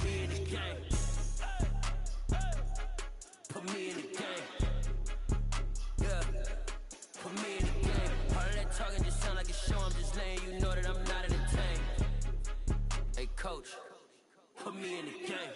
me in the game. Put me in the game. Yeah. Put me in the game. All of that talking just sound like a show. I'm just letting you know that I'm not entertained. Hey, coach, put me in the game.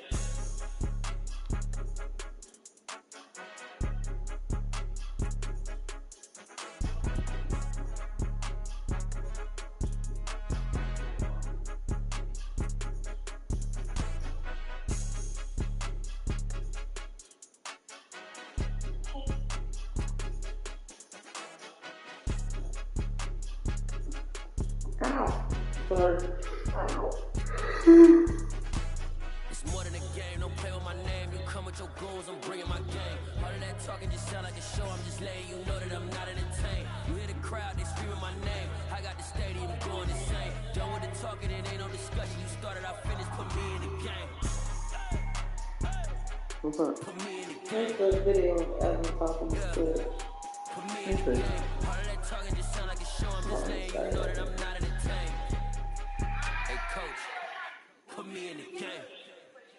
It's more than a game, don't play with my name. You come with your goons, I'm bringing my game. All of that talking just sound like a show. I'm just letting you know that I'm not entertained. You hear the crowd, they screaming my name. I got the stadium going insane. Done with the talking, it ain't no discussion. You started, I finished, put me in the game. What's up? Put me in the game. Here's the video of me talking to Put me in the game. All of that talking just sound like a show. I'm just letting you know that I'm not entertained. Hey, coach, put me in the game. You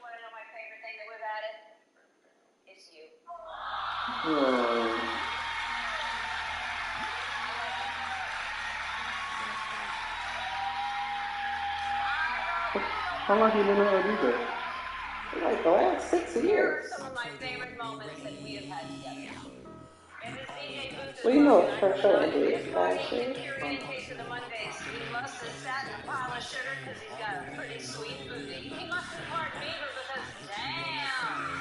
want to know my favorite thing that we've added? It's you. How long have you been able to do that? Like the last 6 Here years. are some of my favorite moments that we have had together. In this DJ booth, Well, you know, her show ended last year. here in case of the Mondays, he must have sat in a pile of sugar because he's got a pretty sweet booty. He must have part beaver because, damn.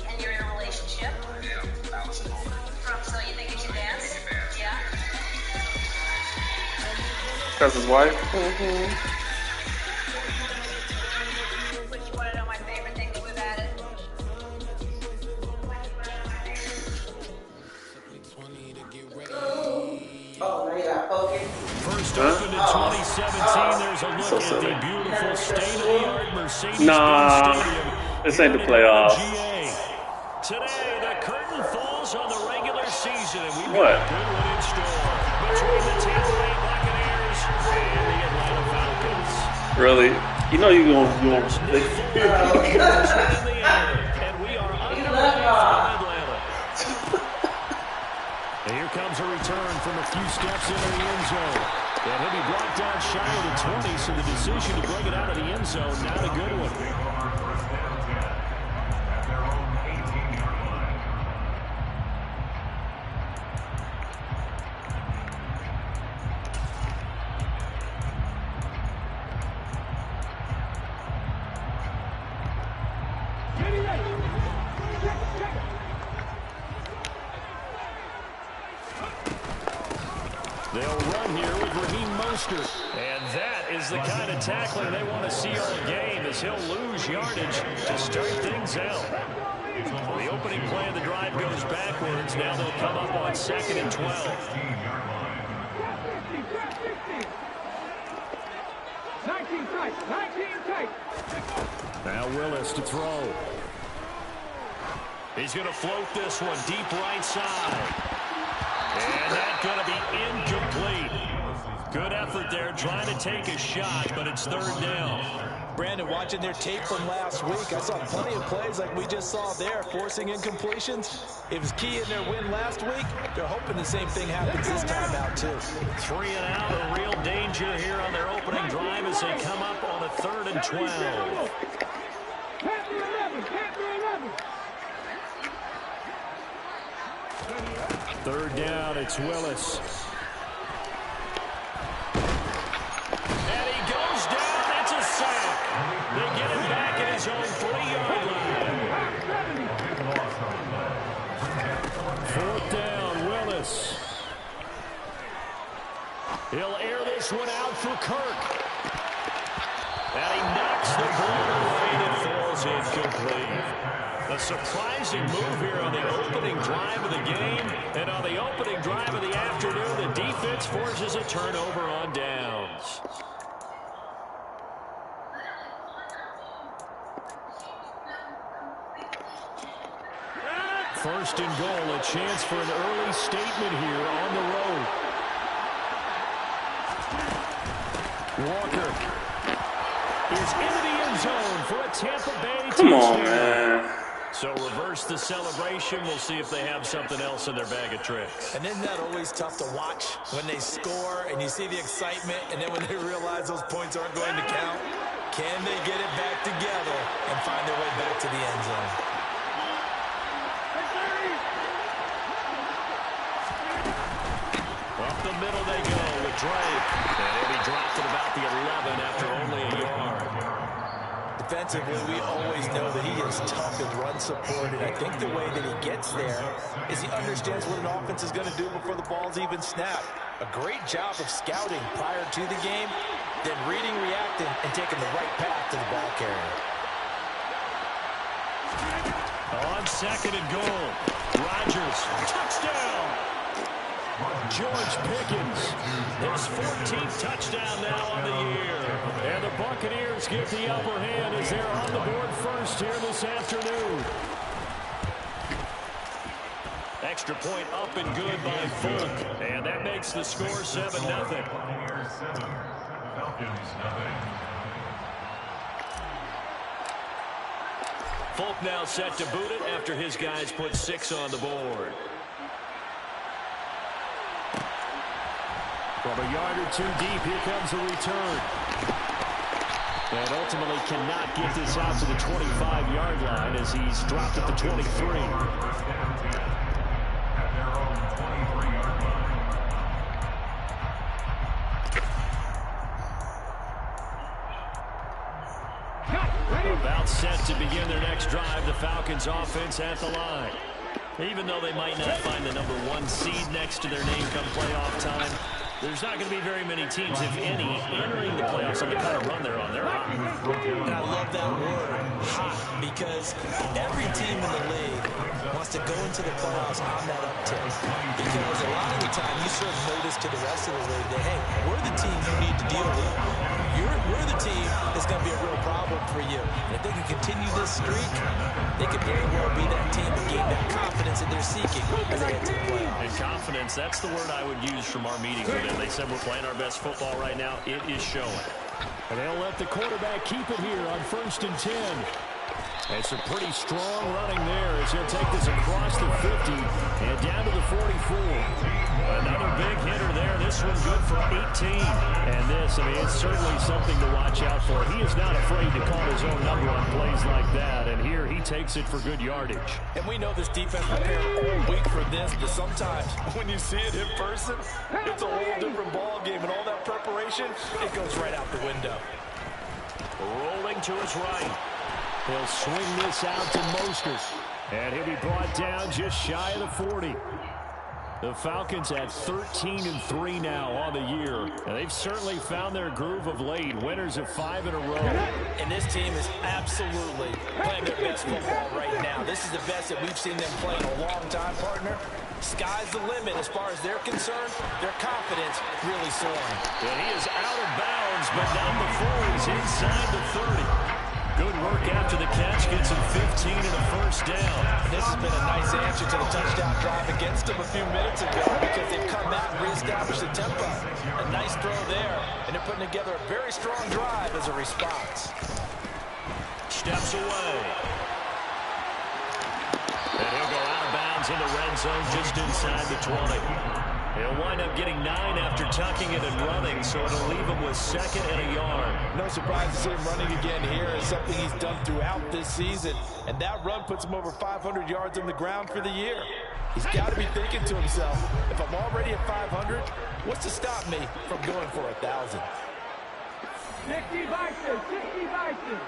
And you're in a relationship? So you think you should dance? Yeah? That's his wife? Would you want to know my favorite thing that we've added? Oh, now you got poking. First opened in 2017, there's a look at the beautiful state-of-the-art Mercedes-Benz Nah, Stadium. this ain't the playoffs. GA. Today, the curtain falls on the regular season, and we've What? got a good one in store between the Tampa Bay Buccaneers and the Atlanta Falcons. Really? You know you're going to This one in the air, and we are underway from Atlanta. And here comes a return from a few steps into the end zone. And he'll be brought down shy of the 20, so the decision to bring it out of the end zone, not a good one. They'll run here with Raheem Mostert. And that is the kind of tackling they want to see all game, as he'll lose yardage to start things out. The opening play of the drive goes backwards. Now they'll come up on 2nd and 12. 19 tight. Now Willis to throw. He's going to float this one deep right side. And that's going to be incomplete. Good effort there, trying to take a shot, but it's 3rd down. Brandon, watching their tape from last week, I saw plenty of plays like we just saw there, forcing incompletions. It was key in their win last week. They're hoping the same thing happens this time out, too. 3 and out, a real danger here on their opening drive as they come up on a 3rd and 12. 3rd down, it's Willis. And he goes down, it's a sack. They get it back. his own 3-yard line. 4th down, Willis. He'll air this one out for Kirk. And he knocks the ball away and it falls incomplete. A surprising move here on the opening drive of the game. And on the opening drive of the afternoon, the defense forces a turnover on downs. First and goal, a chance for an early statement here on the road. Walker is into the end zone for a Tampa Bay touchdown. Come on, man. So reverse the celebration. We'll see if they have something else in their bag of tricks. And isn't that always tough to watch when they score and you see the excitement, and then when they realize those points aren't going to count? Can they get it back together and find their way back to the end zone? Up the middle they go with Drake. And he'll be dropped at about the 11 after only a yard. Defensively, we always know that he is tough and run support, and I think the way that he gets there is he understands what an offense is going to do before the ball's even snapped. A great job of scouting prior to the game, then reading, reacting, and taking the right path to the ball carrier. On 2nd and goal, Rodgers, touchdown! George Pickens, his 14th touchdown now on the year. And the Buccaneers get the upper hand as they're on the board first here this afternoon. Extra point up and good by Folk. And that makes the score 7-0. Folk now set to boot it after his guys put 6 on the board. From a yard or 2 deep, here comes the return. And ultimately cannot get this out to the 25-yard line as he's dropped at the 23. About set to begin their next drive, the Falcons offense at the line. Even though they might not find the number 1 seed next to their name come playoff time, there's not going to be very many teams, if any, entering the playoffs on the kind of run they're on. They're hot. And I love that word, hot, because every team in the league wants to go into the playoffs on that uptick. Because a lot of the time you serve notice to the rest of the league that, hey, we're the team you need to deal with. We're the team that's going to be a real problem for you. And if they can continue this streak, they could very well be that team that gain that confidence that they're seeking as they head to the playoffs. And confidence, that's the word I would use from our meeting with them. They said we're playing our best football right now. It is showing. And they'll let the quarterback keep it here on 1st and 10. And some pretty strong running there as he'll take this across the 50 and down to the 44. Another big hitter there. This one good for 18. And this, I mean, it's certainly something to watch out for. He is not afraid to call his own number on plays like that. And here he takes it for good yardage. And we know this defense prepared all week for this, but sometimes when you see it in person, it's a whole different ball game. And all that preparation, it goes right out the window. Rolling to his right. He'll swing this out to Mostert. And he'll be brought down just shy of the 40. The Falcons at 13-3 now on the year. And they've certainly found their groove of late. Winners of 5 in a row. And this team is absolutely playing their best football right now. This is the best that we've seen them play in a long time, partner. Sky's the limit as far as they're concerned. Their confidence really soaring. And he is out of bounds, but down before he's inside the 30. Good work after the catch, gets him 15 and a first down. And this has been a nice answer to the touchdown drive against them a few minutes ago because they've come back and reestablished the tempo. A nice throw there, and they're putting together a very strong drive as a response. Steps away. And he'll go out of bounds in the red zone just inside the 20. He'll wind up getting 9 after tucking it and running, so it'll leave him with 2nd and a yard. No surprise to see him running again here. It's something he's done throughout this season. And that run puts him over 500 yards on the ground for the year. He's got to be thinking to himself, if I'm already at 500, what's to stop me from going for 1,000? 60 Vikings, 60 Vikings.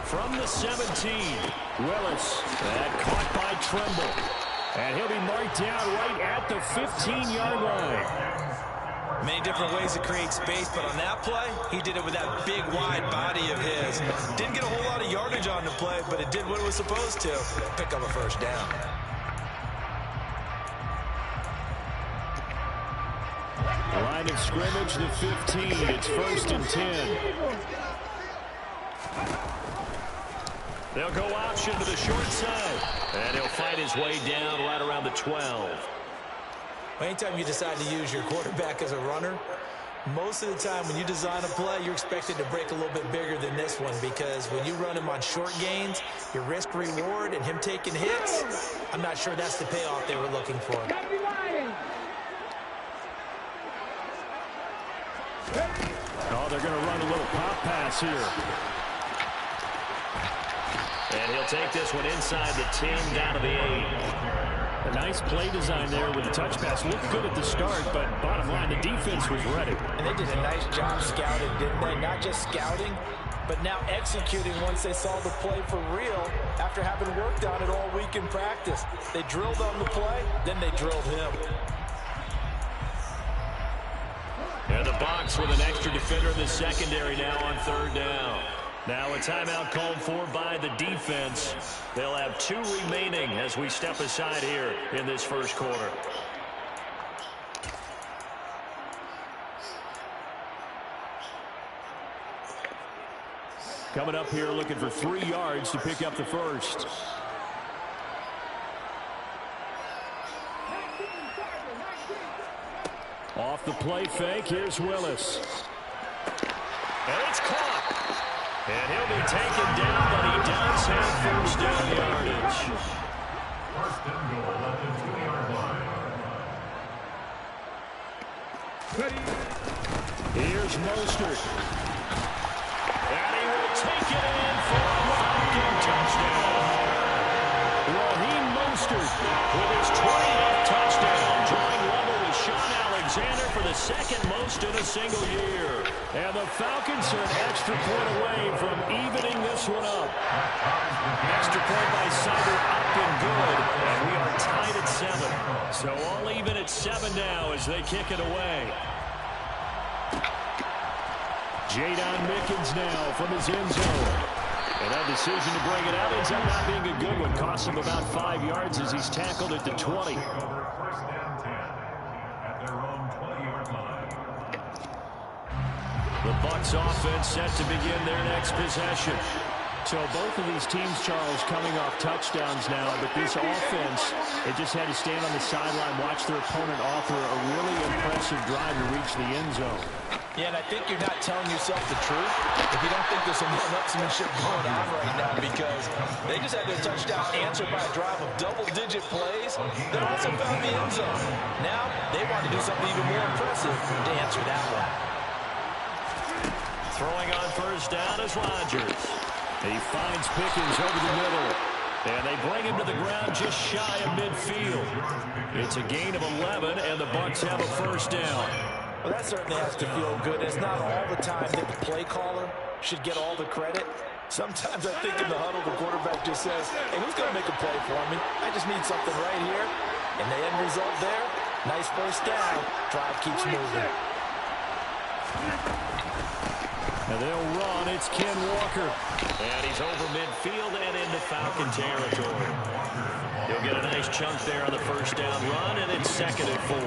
From the 17, Willis. That caught by Trimble. And he'll be marked down right at the 15-yard line. Many different ways to create space, but on that play, he did it with that big, wide body of his. Didn't get a whole lot of yardage on the play, but it did what it was supposed to. Pick up a first down. Line of scrimmage, the 15. It's 1st and 10. They'll go option to the short side. And he'll fight his way down right around the 12. Anytime you decide to use your quarterback as a runner, most of the time when you design a play, you're expected to break a little bit bigger than this one, because when you run him on short gains, your risk reward and him taking hits, I'm not sure that's the payoff they were looking for. Oh, they're going to run a little pop pass here. And he'll take this one inside the 10, down to the 8. A nice play design there with the touch pass. Looked good at the start, but bottom line, the defense was ready. And they did a nice job scouting, didn't they? Not just scouting, but now executing once they saw the play for real after having worked on it all week in practice. They drilled on the play, then they drilled him. And the box with an extra defender in the secondary now on 3rd down. Now a timeout called for by the defense. They'll have 2 remaining as we step aside here in this first quarter. Coming up here looking for 3 yards to pick up the first. Off the play fake, here's Willis. And it's caught. And he'll be taken down, but he does have first down yardage. First and goal at the 2-yard line. Here's Mostert. And he will take it in for a Falcon touchdown. Raheem Mostert with his 20th touchdown, drawing level with Sean Alexander for the 2nd most in a single year. And the Falcons are an extra point away from evening this one up. Extra point by Cyber up and good, and we are tied at 7. So all even at 7 now as they kick it away. Jadon Mickens now from his end zone. And that decision to bring it out ends up not being a good one. Costs him about 5 yards as he's tackled at the 20. First down 10 at their own 20-yard line. The Bucs offense set to begin their next possession. So both of these teams, Charles, coming off touchdowns now, but this offense, they just had to stand on the sideline, watch their opponent offer a really impressive drive to reach the end zone. Yeah, and I think you're not telling yourself the truth if you don't think there's some one-upsmanship going on right now, because they just had their touchdown answered by a drive of double-digit plays that also found the end zone. Now they want to do something even more impressive to answer that one. Throwing on first down is Rodgers. He finds Pickens over the middle. And they bring him to the ground just shy of midfield. It's a gain of 11, and the Bucs have a first down. Well, that certainly has to feel good. It's not all the time that the play caller should get all the credit. Sometimes I think in the huddle, the quarterback just says, hey, who's going to make a play for me? I just need something right here. And the end result there, nice first down. Drive keeps moving. And they'll run. It's Ken Walker. And he's over midfield and into Falcon territory. He'll get a nice chunk there on the first down run, and it's 2nd and 4. A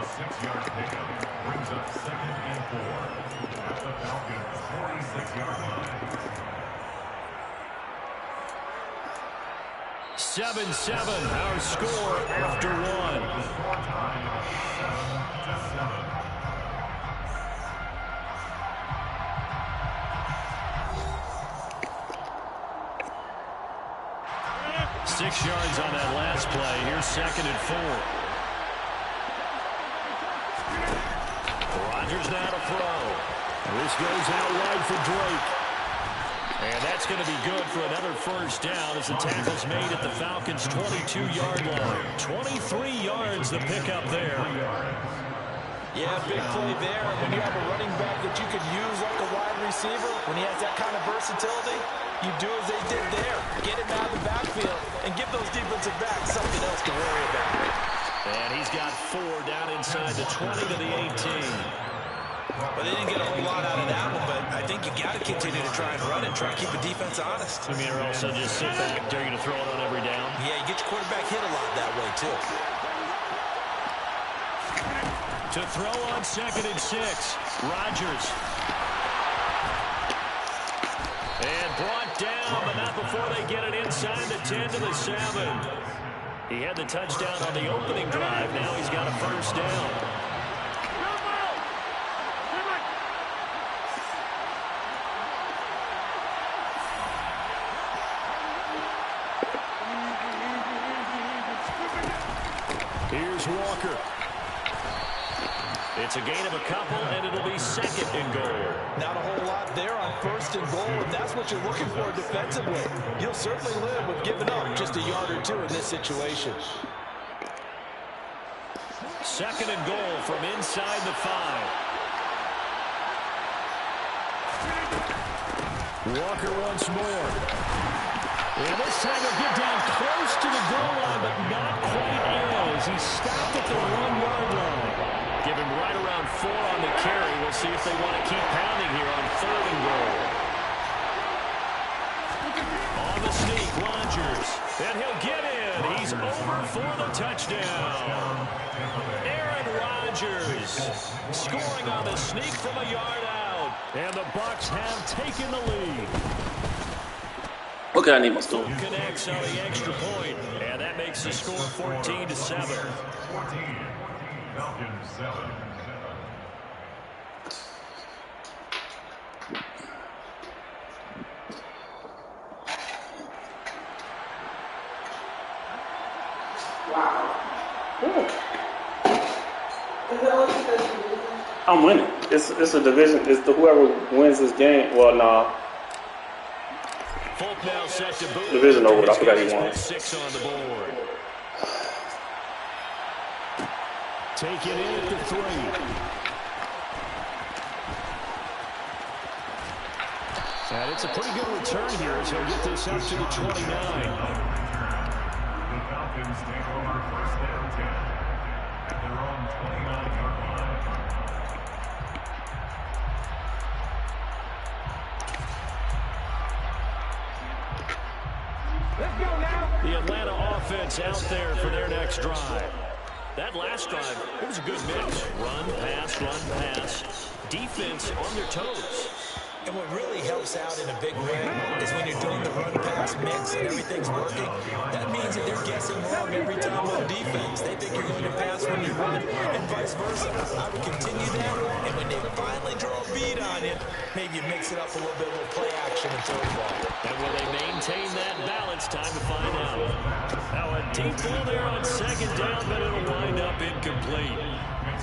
6-yard pickup brings up 2nd and 4 at the Falcons' 46-yard line. 7-7, our score after 1. Score time 7-7. 6 yards on that last play. Here's 2nd and 4. Rodgers now to throw. This goes out wide for Drake. And that's going to be good for another first down as the tackle's made at the Falcons' 22-yard line. 23 yards the pickup there. Yeah, big play there. When you have a running back that you could use like a wide receiver, when he has that kind of versatility, You do as they did there. Get him out of the backfield and give those defensive backs something else to worry about. And he's got 4 down inside the 20 to the 18. Well, they didn't get a whole lot out of that one, but I think you got to continue to try and run and try and keep the defense honest. I mean, or also just sit back and dare you to throw it on every down. Yeah, you get your quarterback hit a lot that way, too. To throw on 2nd and 6, Rodgers. And brought down, but not before they get it inside the 10 to the 7. He had the touchdown on the opening drive. Now he's got a first down. Here's Walker. It's a gain of a couple, and it'll be 2nd and goal. Not a whole lot there on 1st and goal, and that's what you're looking for defensively. You'll certainly live with giving up just a yard or 2 in this situation. 2nd and goal from inside the 5. Walker once more. And this time he'll get down close to the goal line, but not quite is. He's stopped at the 1-yard line. Give him right around 4 on the carry. We'll see if they want to keep pounding here on 3rd and goal. On the sneak, Rodgers. And he'll get in. He's over for the touchdown. Aaron Rodgers scoring on the sneak from a yard out. And the Bucs have taken the lead. Okay, I need my score. Connects on the extra point, and that makes the score 14 to 7. 14, Falcons 7. Wow. I'm winning. It's a division. It's whoever wins this game. Well, no. Folk now set to boot. Division over. I forgot he won. 6 on the board. Taken in at the 3. And it's a pretty good return here as he'll get this up to the 29. The Falcons take over 1st and 10 at their own 29-yard line. The Atlanta offense out there for their next drive. That last drive, it was a good mix. Run, pass, defense on their toes. And what really helps out in a big way is when you're doing the run-pass mix and everything's working, that means that they're guessing wrong every time on defense. They think you're going to pass when you run, and vice versa. I would continue that, and when they finally draw a beat on it, maybe you mix it up a little bit with play action and throw the ball. And will they maintain that balance? Time to find out. Now a deep ball there on 2nd down, but it'll wind up incomplete.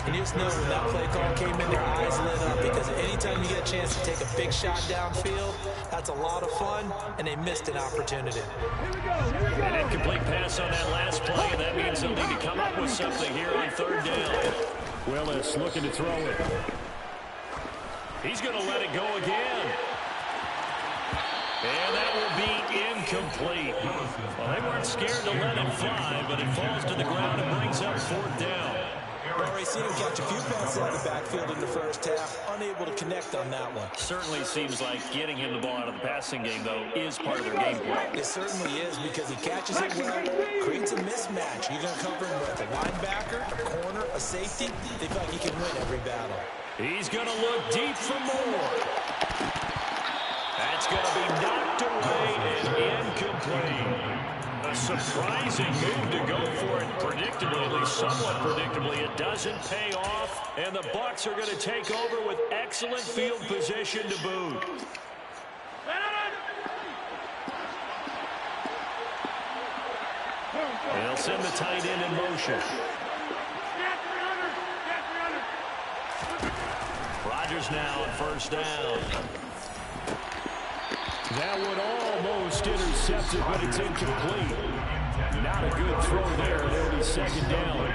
And you just know when that play call came in, their eyes lit up, because anytime you get a chance to take a big shot downfield, that's a lot of fun, and they missed an opportunity. An incomplete pass on that last play, and that means they'll need to come up with something here on 3rd down. Willis looking to throw it. He's going to let it go again. And that will be incomplete. Well, they weren't scared to let it fly, but it falls to the ground and brings up 4th down. Already seen him catch a few passes out of the backfield in the first half. Unable to connect on that one. Certainly seems like getting him the ball out of the passing game, though, is part of their game plan. It certainly is, because he catches it well, creates a mismatch. You're going to cover him with a linebacker, a corner, a safety. They feel like he can win every battle. He's going to look deep for more. That's going to be knocked away and incomplete. A surprising move to go for it predictably, at least somewhat predictably. It doesn't pay off, and the Bucs are going to take over with excellent field position to boot. They'll send the tight end in motion. Rodgers now on 1st down. That would almost intercept it, but it's incomplete. Not a good throw there. It'll be 2nd down.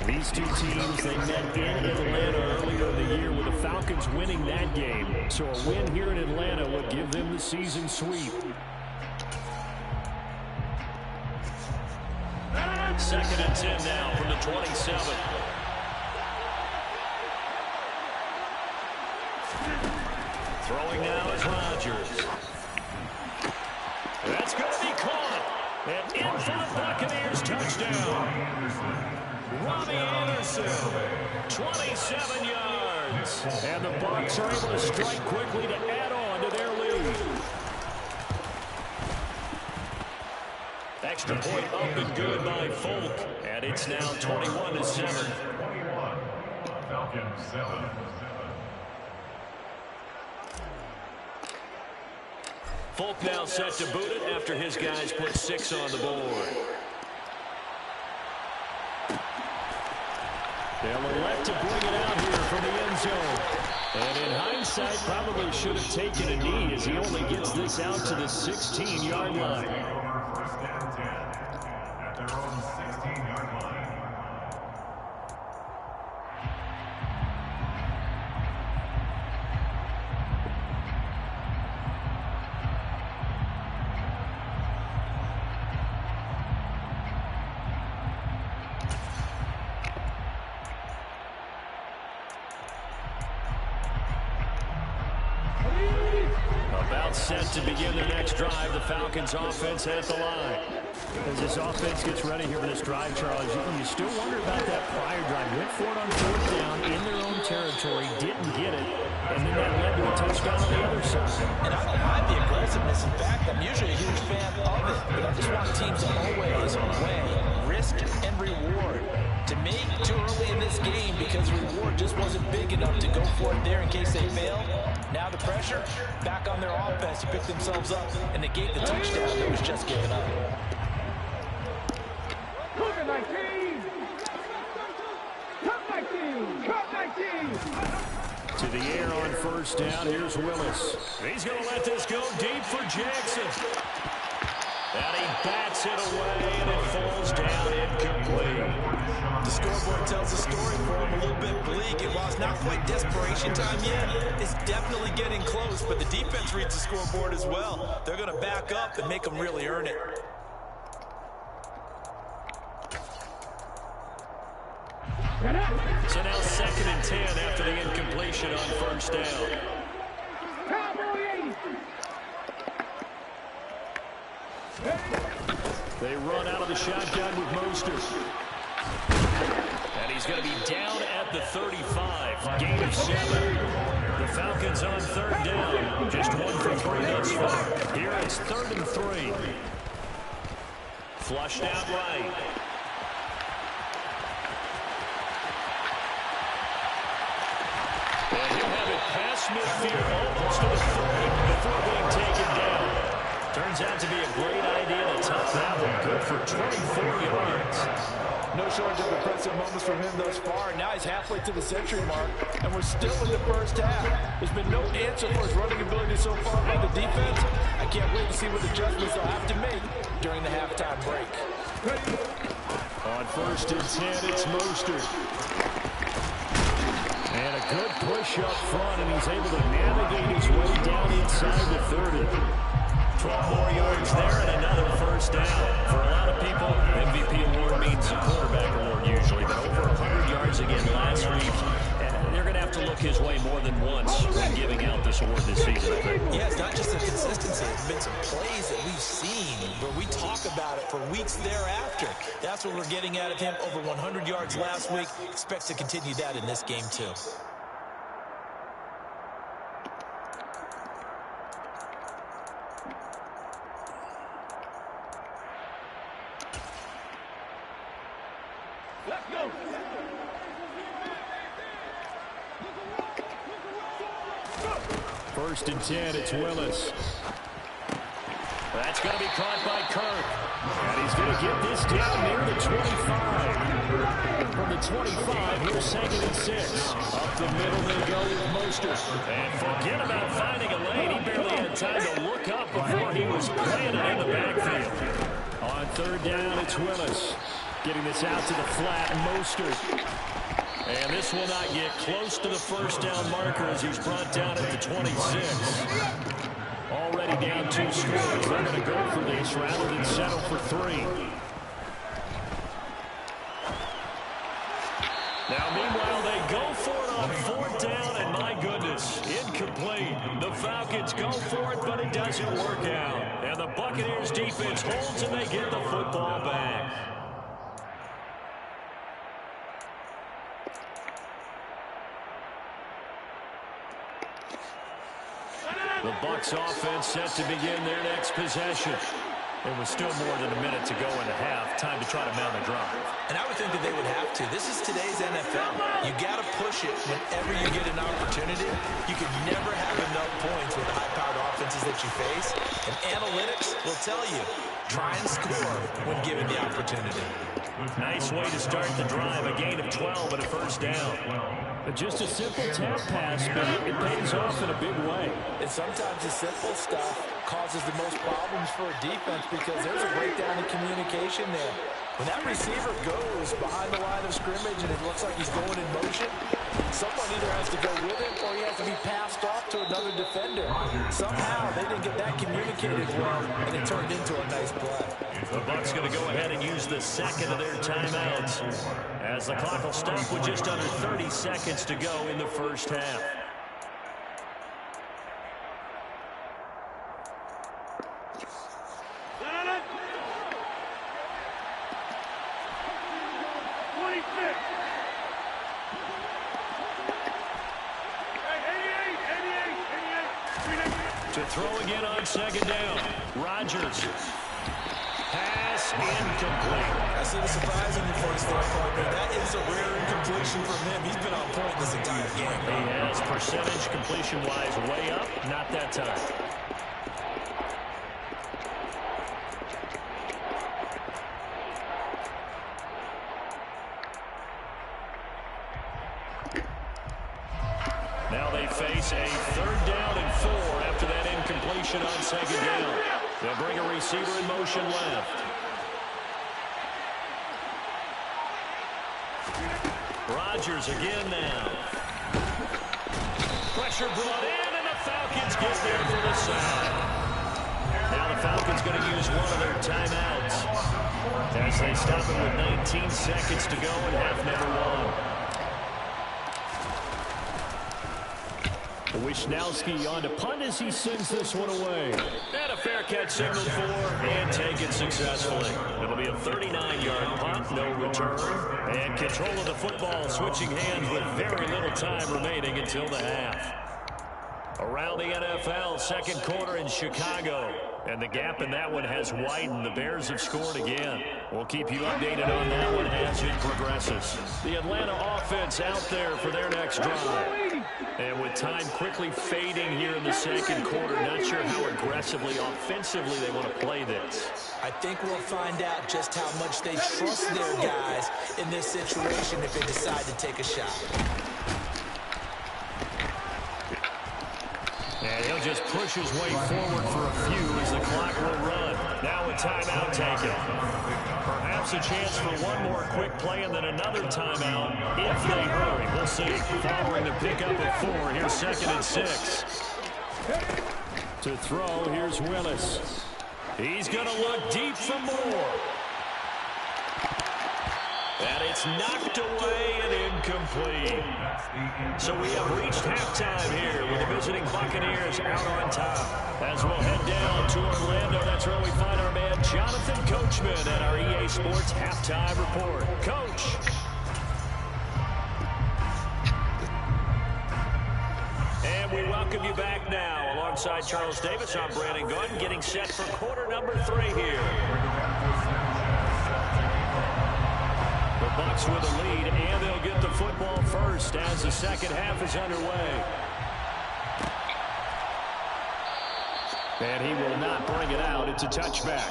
These two teams, they met in Atlanta earlier in the year with the Falcons winning that game. So a win here in Atlanta would give them the season sweep. Second and 10 now from the 27. Throwing now is Rodgers. That's going to be caught. And in for the Buccaneers touchdown. Robbie Anderson, 27 yards. And the Bucs are able to strike quickly to add on to their lead. Extra point up and good by Folk. And it's now 21-7. 21. Falcons 7. Folk now set to boot it after his guys put 6 on the board. They'll elect to bring it out here from the end zone. And in hindsight, probably should have taken a knee as he only gets this out to the 16-yard line. First down 10 at their own 16-yard line. About set to begin their next drive. The Falcons offense at the line. As this offense gets ready here for this drive, Charles, you still wonder about that prior drive. Went for it on 4th down in their own territory, didn't get it, and then that led to a touchdown on the other side. And I don't mind the aggressiveness. In fact, I'm usually a huge fan of it, but I just want teams to always weigh risk and reward. To me, too early in this game because the reward just wasn't big enough to go for it there in case they failed. Now the pressure back on their offense to pick themselves up and negate the touchdown that was just given up. To the air on 1st down. Here's Willis. He's going to let this go deep for Jackson. And he bats it away, and it falls down incomplete. The scoreboard tells the story for him a little bit bleak. And while it's not quite desperation time yet, it's definitely getting close. But the defense reads the scoreboard as well. They're going to back up and make them really earn it. So now 2nd and 10 after the incompletion on 1st down. They run out of the shotgun with Mostert. And he's going to be down at the 35. Gain of 7. The Falcons on 3rd down. Just 1 for 3 thus far. Here it's 3rd and 3. Flushed out right. And he'll have it past midfield, almost to the 40 before being taken down. Turns out to be a great idea to tuck that one. Good for 24 yards. No shortage of impressive moments from him thus far. Now he's halfway to the century mark, and we're still in the first half. There's been no answer for his running ability so far by the defense. I can't wait to see what adjustments they'll have to make during the halftime break. On 1st and 10, it's Mostert. And a good push up front, and he's able to navigate his way down inside the 30. 12 more yards there and another 1st down. For a lot of people, MVP award means a quarterback award usually, but over 100 yards again last week. And they're going to have to look his way more than once when giving out this award this season, I think. Yeah, it's not just the consistency. It's been some plays that we've seen where we talk about it for weeks thereafter. That's what we're getting out of him. Over 100 yards last week. Expects to continue that in this game, too. Let's go. First and 10, it's Willis. That's going to be caught by Kirk. And he's going to get this down near the 25. From the 25, here's 2nd and 6. Up the middle they go with Mostert. And forget about finding a lane. He barely had time to look up before he was planted in the backfield. On 3rd down, it's Willis. Getting this out to the flat, Mostert. And this will not get close to the first down marker as he's brought down at the 26. Already down 2 scores. They're going to go for this rather than settle for 3. Now, meanwhile, they go for it on 4th down, and my goodness, incomplete. The Falcons go for it, but it doesn't work out. And the Buccaneers defense holds, and they get the football back. The Bucs offense set to begin their next possession. And with still more than a minute to go in the half, time to try to mount a drive. And I would think that they would have to. This is today's NFL. You got to push it whenever you get an opportunity. You can never have enough points with the high-powered offenses that you face. And analytics will tell you, try and score when given the opportunity. Nice way to start the drive. A gain of 12 and a first down. But just a simple tap pass, but it pays off in a big way. And sometimes the simple stuff causes the most problems for a defense because there's a breakdown in communication there. When that receiver goes behind the line of scrimmage and it looks like he's going in motion, someone either has to go with him or he has to be passed off to another defender. Somehow they didn't get that communicated well, and it turned into a nice play. The Bucs going to go ahead and use the second of their timeouts as the clock will stop with just under 30 seconds to go in the first half. To throw again on second down. Rodgers. Pass incomplete. I see the surprise in your voice there, partner. That is a rare incompletion from him. He's been on point this entire game. He has percentage completion-wise way up. Not that time. Now they face a 3rd down and 4 after that incompletion on second down. They'll bring a receiver in motion left. Rodgers again now. Pressure brought in, and the Falcons get there for the sack. Now the Falcons going to use one of their timeouts as they stop it with 19 seconds to go in half number 1. Wishnowski on to punt as he sends this one away. And a fair catch signaled for and taken successfully. It'll be a 39-yard punt, no return. And control of the football switching hands with very little time remaining until the half. Around the NFL, second quarter in Chicago. And the gap in that one has widened. The Bears have scored again. We'll keep you updated on that one as it progresses. The Atlanta offense out there for their next drive. And with time quickly fading here in the second quarter, not sure how aggressively, offensively they want to play this. I think we'll find out just how much they trust their guys in this situation if they decide to take a shot. And he'll just push his way forward for a few as the clock will run. Now a timeout taken. Perhaps a chance for one more quick play and then another timeout if they hurry. We'll see. Following the pickup of 4, here's 2nd and 6. To throw, here's Willis. He's going to look deep for more. And it's knocked away and incomplete. So we have reached halftime here with the visiting Buccaneers out on top. As we'll head down to Orlando, that's where we find our man Jonathan Coachman at our EA Sports Halftime Report. Coach. And we welcome you back now. Alongside Charles Davis, I'm Brandon Gordon, getting set for quarter number 3 here. The Bucs with a lead, and they'll get the football first as the second half is underway. And he will not bring it out. It's a touchback.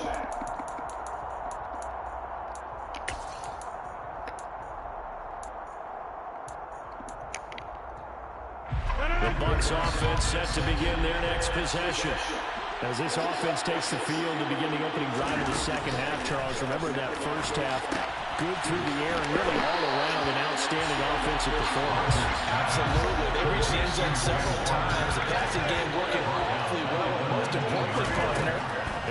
The Bucs offense set to begin their next possession. As this offense takes the field to begin the opening drive of the second half, Charles, remember in that first half, good through the air and really all around an outstanding offensive performance. Absolutely. They reached the end zone several times. The passing game working awfully well. And most importantly, partner,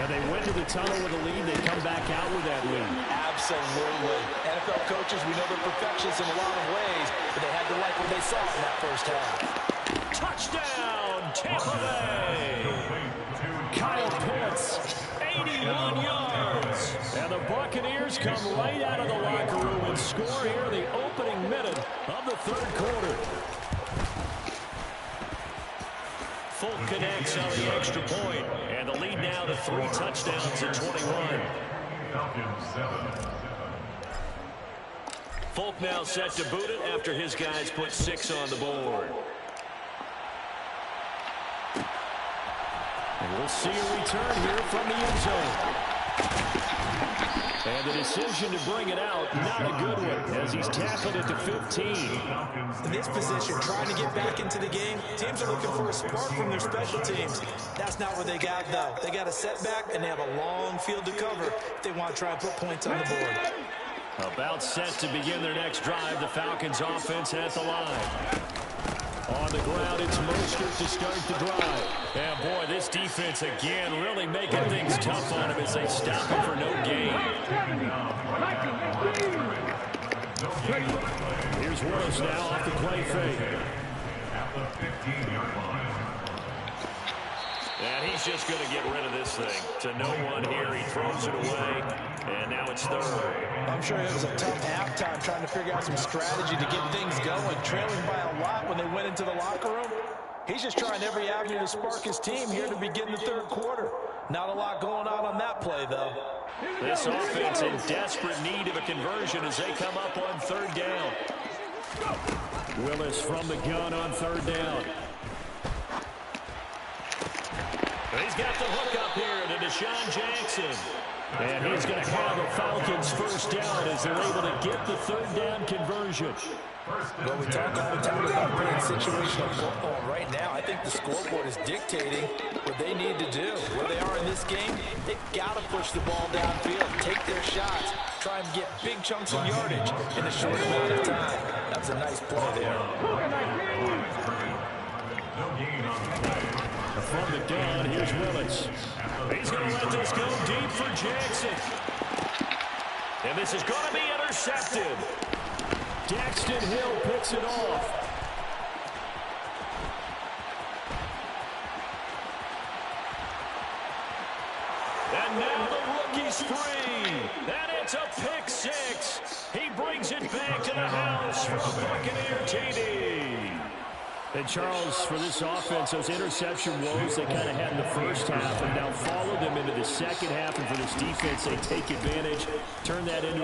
and they went to the tunnel with a lead. They come back out with that lead. Absolutely. NFL coaches, we know they're perfectionists in a lot of ways, but they had to like what they saw in that first half. Touchdown, Tampa Bay! Kyle Pitts, 81 yards. And the Buccaneers come right out of the locker room and score here the opening minute of the third quarter. Folk connects on the extra point, and the lead now to 3 touchdowns at 21. Folk now set to boot it after his guys put 6 on the board. And we'll see a return here from the end zone. And the decision to bring it out, not a good one, as he's tackled at the 15. In this position, trying to get back into the game, teams are looking for a spark from their special teams. That's not what they got, though. They got a setback, and they have a long field to cover if they want to try and put points on the board. About set to begin their next drive, the Falcons offense at the line. On the ground, it's Mostert to start the drive. And boy, this defense again really making things tough on him as they stop him for no gain. Here's Willis now off the play fake. At the 15-yard line. And he's just going to get rid of this thing. To no one here, he throws it away. And now it's third. I'm sure it was a tough halftime trying to figure out some strategy to get things going, trailing by a lot when they went into the locker room. He's just trying every avenue to spark his team here to begin the third quarter. Not a lot going on that play, though. This offense in desperate need of a conversion as they come up on third down. Willis from the gun on third down. He's got the hook up here to Deshaun Jackson. And he's going to have the Falcons first down as they're able to get the third down conversion. Well, we talk all the time about playing situational football. Right now, I think the scoreboard is dictating what they need to do. Where they are in this game, they've got to push the ball downfield, take their shots, try and get big chunks of yardage in a short amount of time. That's a nice play there. From the gun, here's Willis. He's going to let this go deep for Jackson. And this is going to be intercepted. Daxton Hill picks it off. And now the rookie's free. And it's a pick six. He brings it back to the house for the Buccaneer TD. And Charles, for this offense, those interception woes they kind of had in the first half have now followed them into the second half. And for this defense, they take advantage, turn that into